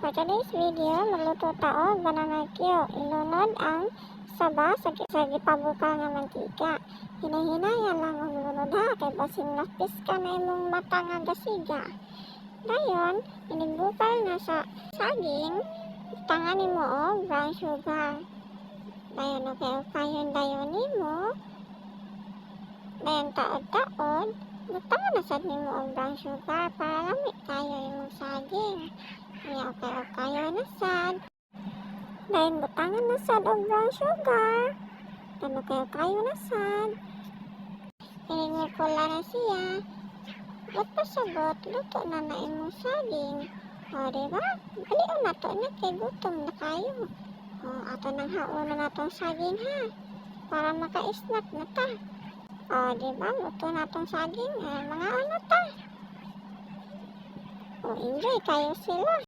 For today's video, magluto tao bananagyo. Ilunod ang saba sa gipabukal nga mantika. Hinahinayan lang ang lunod ha, kay basing napis ka na imong mata nga gasiga. Dayon, inibukal na sa saging, tangan nimo og brown sugar. Dayon, okay, dayon nimo. Dayon taod-taod, butangan na sad nimo og brown sugar para lamig kayo imong saging. Kaya okay na sad. Dayon butangan na sad og brown sugar. Dayon okay na sad. Inigula na siya. Ba't pasabot, luto na na imong saging. O, diba? Baliw na to na kay gutom na kayo. O, ato nang hauna na tong saging ha. Para maka-snack na ta. O, diba? Luto na tong saging. Mga ano ta. O, enjoy kayo sila.